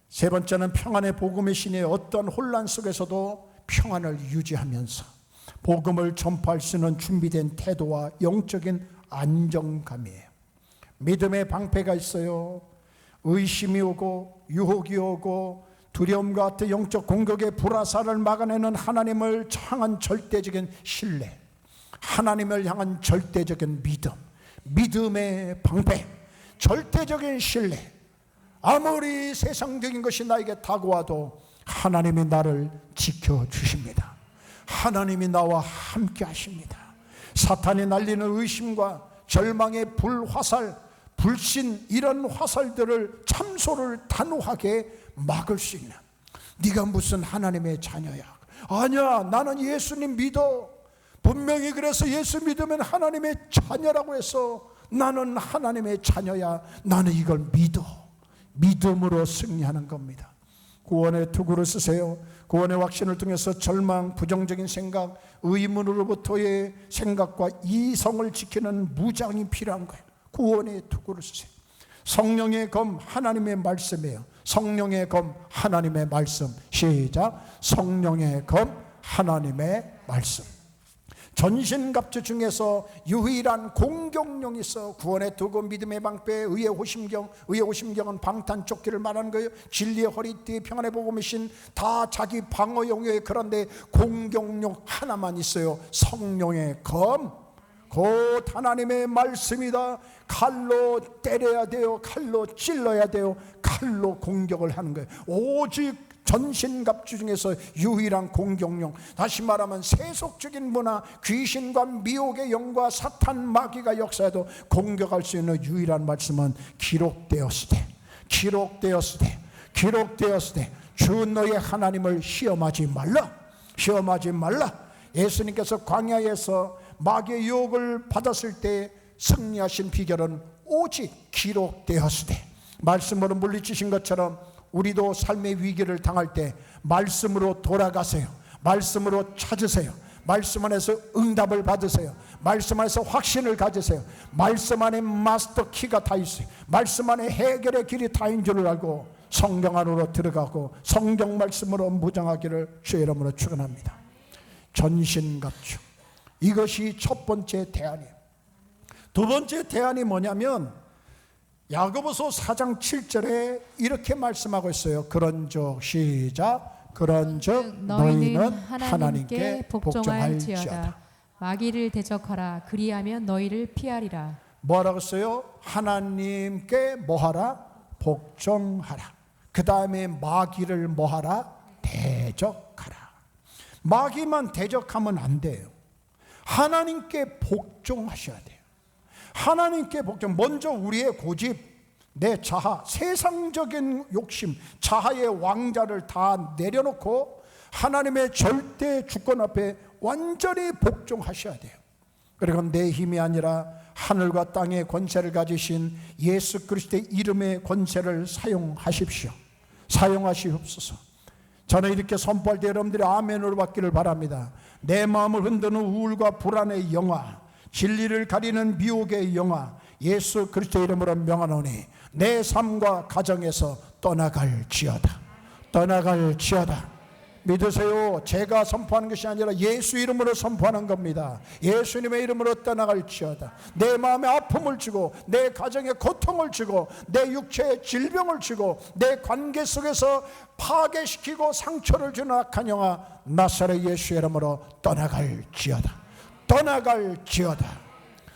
세 번째는 평안의 복음의 신의 어떤 혼란 속에서도 평안을 유지하면서 복음을 전파할 수 있는 준비된 태도와 영적인 안정감이에요. 믿음의 방패가 있어요. 의심이 오고 유혹이 오고 두려움과 같은 영적 공격의 불화살을 막아내는 하나님을 향한 절대적인 신뢰, 하나님을 향한 절대적인 믿음, 믿음의 방패, 절대적인 신뢰. 아무리 세상적인 것이 나에게 다가와도 하나님이 나를 지켜주십니다. 하나님이 나와 함께 하십니다. 사탄이 날리는 의심과 절망의 불화살, 불신, 이런 화살들을, 참소를 단호하게 막을 수 있는, 네가 무슨 하나님의 자녀야, 아니야 나는 예수님 믿어, 분명히 그래서 예수 믿으면 하나님의 자녀라고 해서 나는 하나님의 자녀야, 나는 이걸 믿어. 믿음으로 승리하는 겁니다. 구원의 투구를 쓰세요. 구원의 확신을 통해서 절망, 부정적인 생각, 의문으로부터의 생각과 이성을 지키는 무장이 필요한 거예요. 구원의 투구를 쓰세요. 성령의 검, 하나님의 말씀이에요. 성령의 검, 하나님의 말씀. 시작. 성령의 검, 하나님의 말씀. 전신갑주 중에서 유일한 공경용이 있어. 구원의 도구, 믿음의 방패, 의의 호심경. 의의 호심경은 방탄조끼를 말하는 거예요. 진리의 허리띠, 평안의 복음의 신, 다 자기 방어용이에요. 그런데 공경용 하나만 있어요. 성령의 검, 곧 하나님의 말씀이다. 칼로 때려야 돼요. 칼로 찔러야 돼요. 칼로 공격을 하는 거예요. 오직 전신갑주 중에서 유일한 공격용. 다시 말하면 세속적인 문화, 귀신과 미혹의 영과 사탄 마귀가 역사해도 공격할 수 있는 유일한 말씀은 기록되었으되, 기록되었으되, 기록되었으되 주 너의 하나님을 시험하지 말라. 시험하지 말라. 예수님께서 광야에서 마귀의 유혹을 받았을 때 승리하신 비결은 오직 기록되었으되, 말씀으로 물리치신 것처럼 우리도 삶의 위기를 당할 때 말씀으로 돌아가세요. 말씀으로 찾으세요. 말씀 안에서 응답을 받으세요. 말씀 안에서 확신을 가지세요. 말씀 안에 마스터 키가 다 있어요. 말씀 안에 해결의 길이 다인 줄을 알고 성경 안으로 들어가고 성경 말씀으로 무장하기를 주의 이름으로 축원합니다. 전신갑주, 이것이 첫 번째 대안이에요. 두 번째 대안이 뭐냐면 야고보서 4장 7절에 이렇게 말씀하고 있어요. 그런즉 시작. 그런즉 너희는 하나님께 복종할지어다. 마귀를 대적하라. 그리하면 너희를 피하리라. 뭐라고 했어요? 하나님께 뭐하라? 복종하라. 그 다음에 마귀를 뭐하라? 대적하라. 마귀만 대적하면 안 돼요. 하나님께 복종하셔야 돼요. 하나님께 복종. 먼저 우리의 고집, 내 자아, 세상적인 욕심, 자아의 왕자를 다 내려놓고 하나님의 절대 주권 앞에 완전히 복종하셔야 돼요. 그리고 내 힘이 아니라 하늘과 땅의 권세를 가지신 예수 그리스도의 이름의 권세를 사용하십시오. 사용하시옵소서. 저는 이렇게 선포할 때 여러분들이 아멘으로 받기를 바랍니다. 내 마음을 흔드는 우울과 불안의 영화, 진리를 가리는 미혹의 영화, 예수 그리스도의 이름으로 명하노니 내 삶과 가정에서 떠나갈지어다. 떠나갈지어다. 믿으세요. 제가 선포하는 것이 아니라 예수 이름으로 선포하는 겁니다. 예수님의 이름으로 떠나갈지어다. 내 마음에 아픔을 주고 내 가정에 고통을 주고 내 육체에 질병을 주고 내 관계 속에서 파괴시키고 상처를 주는 악한 영화, 나사렛 예수의 이름으로 떠나갈지어다. 떠나갈지어다.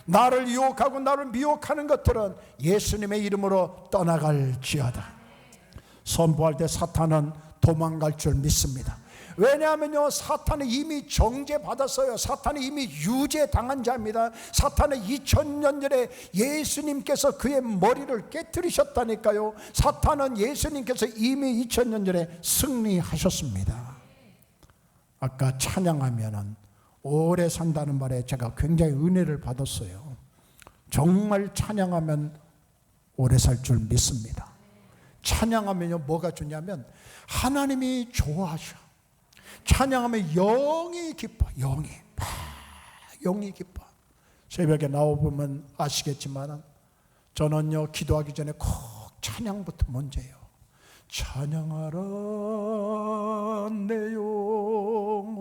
나를 유혹하고 나를 미혹하는 것들은 예수님의 이름으로 떠나갈지어다. 선포할 때 사탄은 도망갈 줄 믿습니다. 왜냐하면요, 사탄은 이미 정죄받았어요. 사탄은 이미 유죄당한 자입니다. 사탄은 2000년 전에 예수님께서 그의 머리를 깨뜨리셨다니까요. 사탄은 예수님께서 이미 2000년 전에 승리하셨습니다. 아까 찬양하면은 오래 산다는 말에 제가 굉장히 은혜를 받았어요. 정말 찬양하면 오래 살 줄 믿습니다. 찬양하면요, 뭐가 좋냐면 하나님이 좋아하셔. 찬양하면 영이 기뻐. 영이 기뻐. 새벽에 나와보면 아시겠지만 저는요, 기도하기 전에 꼭 찬양부터 먼저예요. 찬양하라 내 영혼아,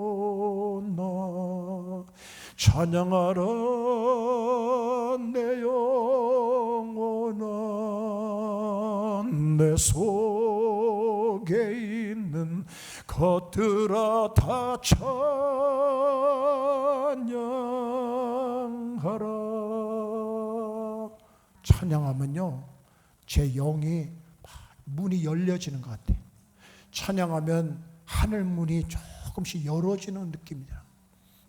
찬양하라 내 영혼아, 내 속에 있는 것들아 다 찬양하라. 찬양하면요, 제 영이 문이 열려지는 것 같아요. 찬양하면 하늘 문이 조금씩 열어지는 느낌이다.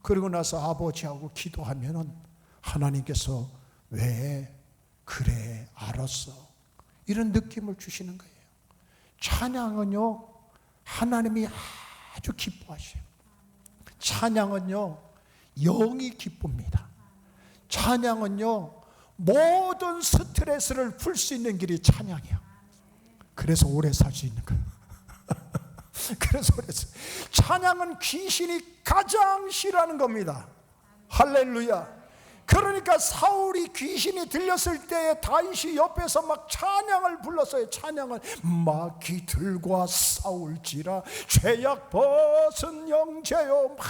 그리고 나서 아버지하고 기도하면은 하나님께서 왜 그래 알았어, 이런 느낌을 주시는 거예요. 찬양은요, 하나님이 아주 기뻐하셔요. 찬양은요, 영이 기쁩니다. 찬양은요, 모든 스트레스를 풀 수 있는 길이 찬양이에요. 그래서 오래 살 수 있는 거예요. 그래서 오래 살. 찬양은 귀신이 가장 싫어하는 겁니다. 할렐루야. 그러니까 사울이 귀신이 들렸을 때 다윗이 옆에서 막 찬양을 불렀어요. 찬양을 마귀들과 싸울지라 죄악 벗은 영재요. 막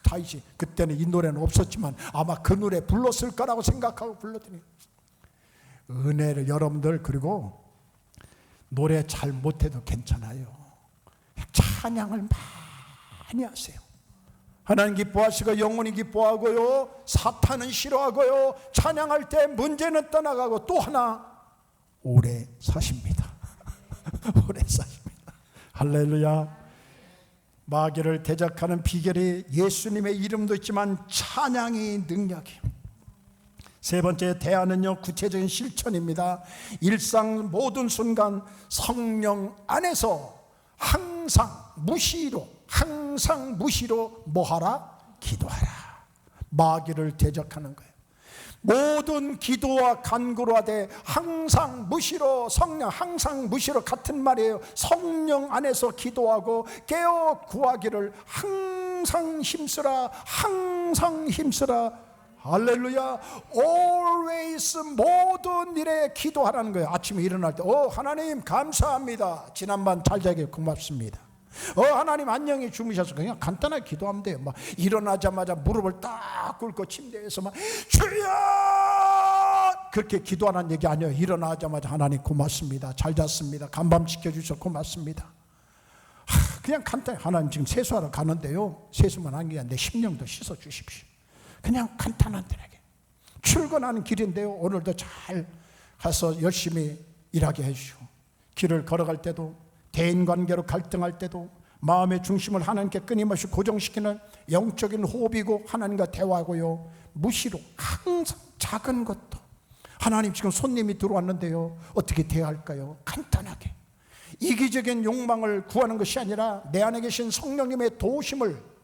다윗이 그때는 이 노래는 없었지만 아마 그 노래 불렀을 거라고 생각하고 불렀더니 은혜를 여러분들 그리고 노래 잘 못해도 괜찮아요. 찬양을 많이 하세요. 하나님 기뻐하시고 영혼이 기뻐하고요, 사탄은 싫어하고요, 찬양할 때 문제는 떠나가고 또 하나 오래 사십니다. 오래 사십니다. 할렐루야. 마귀를 대적하는 비결이 예수님의 이름도 있지만 찬양이 능력이에요. 세 번째 대안은요, 구체적인 실천입니다. 일상 모든 순간 성령 안에서 항상 무시로 뭐하라? 기도하라. 마귀를 대적하는 거예요. 모든 기도와 간구로 하되 항상 무시로, 성령 항상 무시로 같은 말이에요. 성령 안에서 기도하고 깨어 구하기를 항상 힘쓰라. 항상 힘쓰라. 할렐루야. always 모든 일에 기도하라는 거예요. 아침에 일어날 때 하나님 감사합니다. 지난밤 잘 자게 고맙습니다. 하나님 안녕히 주무셔서 그냥 간단하게 기도하면 돼요. 막 일어나자마자 무릎을 딱 꿇고 침대에서 막 주여 그렇게 기도하는 얘기 아니에요. 일어나자마자 하나님 고맙습니다. 잘 잤습니다. 간밤 지켜주셔서 고맙습니다. 그냥 간단히 하나님 지금 세수하러 가는데요, 세수만 한 게 아니라 내 심령도 씻어 주십시오. 그냥 간단하게 출근하는 길인데요, 오늘도 잘 가서 열심히 일하게 해주시고, 길을 걸어갈 때도 대인관계로 갈등할 때도 마음의 중심을 하나님께 끊임없이 고정시키는 영적인 호흡이고 하나님과 대화하고요, 무시로 항상 작은 것도 하나님 지금 손님이 들어왔는데요 어떻게 대할까요? 간단하게 이기적인 욕망을 구하는 것이 아니라 내 안에 계신 성령님의 도우심을,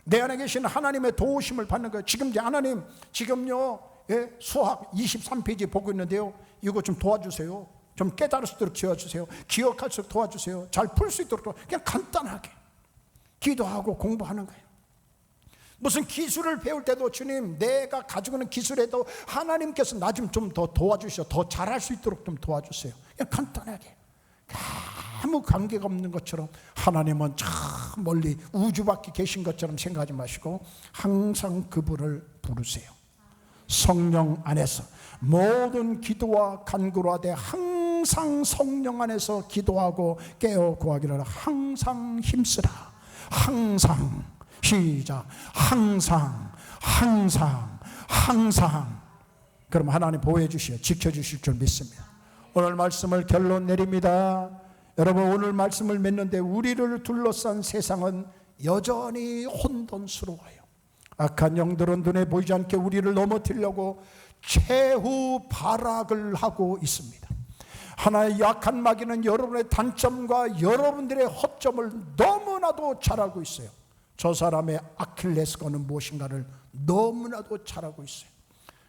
내 안에 계신 하나님의 도우심을 받는 거예요. 지금 하나님 지금요 수학 23페이지 보고 있는데요, 이거 좀 도와주세요. 좀 깨달을 수 있도록 지어주세요. 기억할 수 있도록 도와주세요. 잘 풀 수 있도록. 그냥 간단하게 기도하고 공부하는 거예요. 무슨 기술을 배울 때도 주님 내가 가지고 있는 기술에도 하나님께서 나 좀 더 도와주셔, 더 잘할 수 있도록 좀 도와주세요. 그냥 간단하게 아무 관계가 없는 것처럼, 하나님은 저 멀리 우주 밖에 계신 것처럼 생각하지 마시고 항상 그분을 부르세요. 성령 안에서 모든 기도와 간구로 하되 항상 성령 안에서 기도하고 깨어 구하기를 항상 힘쓰라. 항상, 시작, 항상. 그럼 하나님 보호해 주시어 지켜주실 줄 믿습니다. 오늘 말씀을 결론 내립니다. 여러분, 오늘 말씀을 맺는데 우리를 둘러싼 세상은 여전히 혼돈스러워요. 악한 영들은 눈에 보이지 않게 우리를 넘어뜨리려고 최후 발악을 하고 있습니다. 하나의 약한 마귀는 여러분의 단점과 여러분들의 허점을 너무나도 잘 알고 있어요. 저 사람의 아킬레스건은 무엇인가를 너무나도 잘 알고 있어요.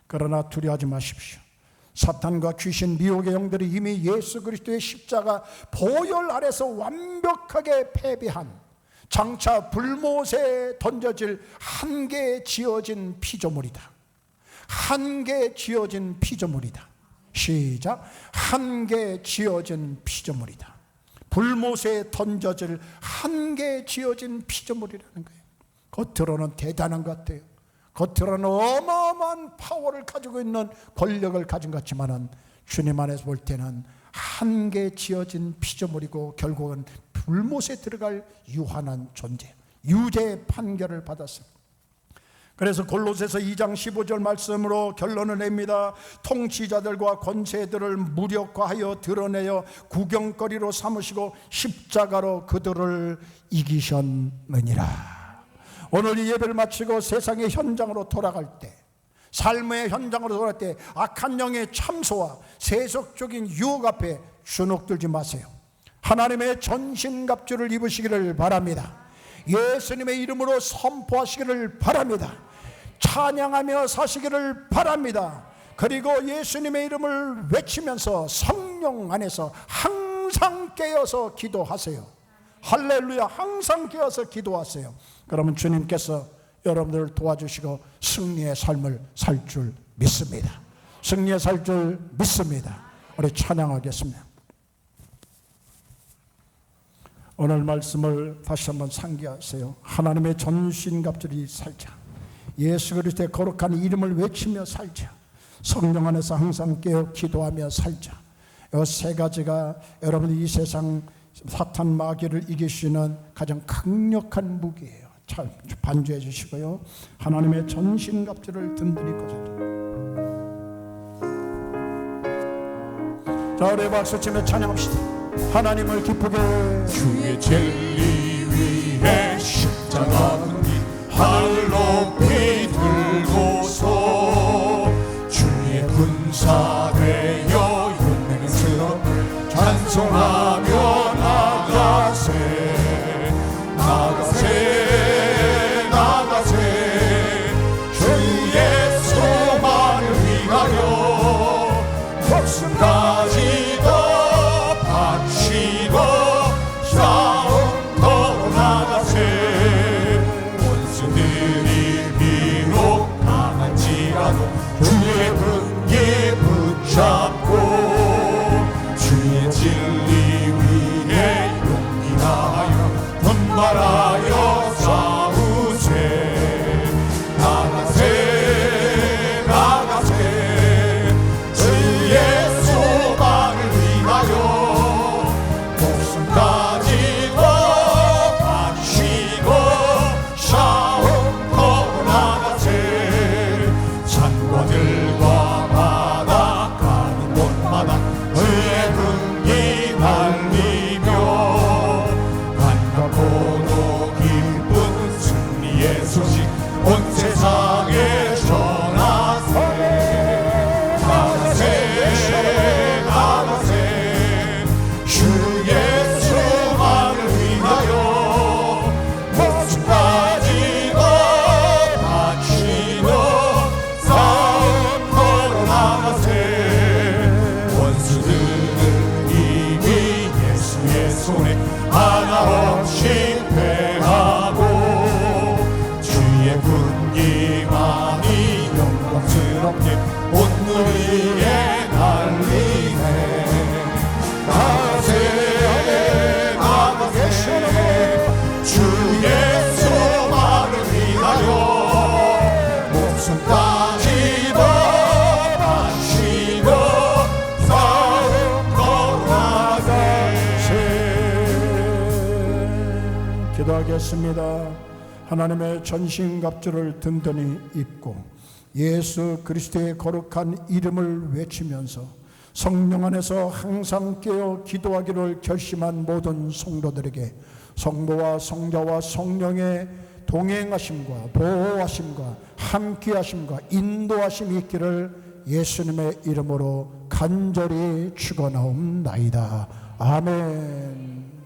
그러나 두려워하지 마십시오. 사탄과 귀신, 미혹의 영들이 이미 예수 그리스도의 십자가 보혈 아래서 완벽하게 패배한, 장차 불못에 던져질 한계 지어진 피조물이다. 한계 지어진 피조물이다. 시작. 한계 지어진 피조물이다. 불못에 던져질 한계 지어진 피조물이라는 거예요. 겉으로는 대단한 것 같아요. 겉으로는 어마어마한 파워를 가지고 있는 권력을 가진 것 같지만은 주님 안에서 볼 때는 한계 지어진 피조물이고 결국은 불못에 들어갈 유한한 존재, 유죄 판결을 받았습니다. 그래서 골로새서 2장 15절 말씀으로 결론을 냅니다. 통치자들과 권세들을 무력화하여 드러내어 구경거리로 삼으시고 십자가로 그들을 이기셨느니라. 오늘 이 예배를 마치고 세상의 현장으로 돌아갈 때, 삶의 현장으로 돌아갈 때 악한 영의 참소와 세속적인 유혹 앞에 주눅들지 마세요. 하나님의 전신갑주를 입으시기를 바랍니다. 예수님의 이름으로 선포하시기를 바랍니다. 찬양하며 사시기를 바랍니다. 그리고 예수님의 이름을 외치면서 성령 안에서 항상 깨어서 기도하세요. 할렐루야. 항상 깨어서 기도하세요. 그러면 주님께서 여러분들을 도와주시고 승리의 삶을 살 줄 믿습니다. 승리의 살 줄 믿습니다. 우리 찬양하겠습니다. 오늘 말씀을 다시 한번 상기하세요. 하나님의 전신갑주를 살자. 예수 그리스도의 거룩한 이름을 외치며 살자. 성령 안에서 항상 깨어 기도하며 살자. 이 세 가지가 여러분이 이 세상 사탄 마귀를 이길 수 있는 가장 강력한 무기예요. 잘 반주해 주시고요. 하나님의 전신갑주를 든든히 꽂아라. 자, 우리 박수치며 찬양합시다. 하나님을 기쁘게 주의 진리 위에 십자가는 하늘 높이 들고서 주의 군사되어 용맹스럽게 찬송하며 나가세 나가세 나가세 주의 소망을 위하여 목숨까지도 바치고 싸움 걸어나가세 원수들이 비록 강한지라도 주의 분기 붙잡고 주의 진리 위에 용기 다하여 분발하여 싸우세 나가세 나가세 주의 소망을 위하여 목숨까지도 바치고 싸움 걸어나가세 산과들과 바다 가는 곳마다 의의 분기 날리며 반갑고도 기쁜 승리의 소식 온 세상에 전하세 나가세 나가세 주의 수만을 위하여 목숨까지도 바치고 싸움 걸어나가세 원수들은 이미 예수의 손에 하나없이 패하고 주의 군기만이 영광스럽게 온 누리에 날리네 나가세 나가세 주의 수만을 위하여 목숨까지도 바치고 싸움 걸어나가세 기도하겠습니다. 하나님의 전신갑주를 든든히 입고 예수 그리스도의 거룩한 이름을 외치면서 성령 안에서 항상 깨어 기도하기를 결심한 모든 성도들에게 성부와 성자와 성령의 동행하심과 보호하심과 함께하심과 인도하심이 있기를 예수님의 이름으로 간절히 축원하옵나이다. 아멘.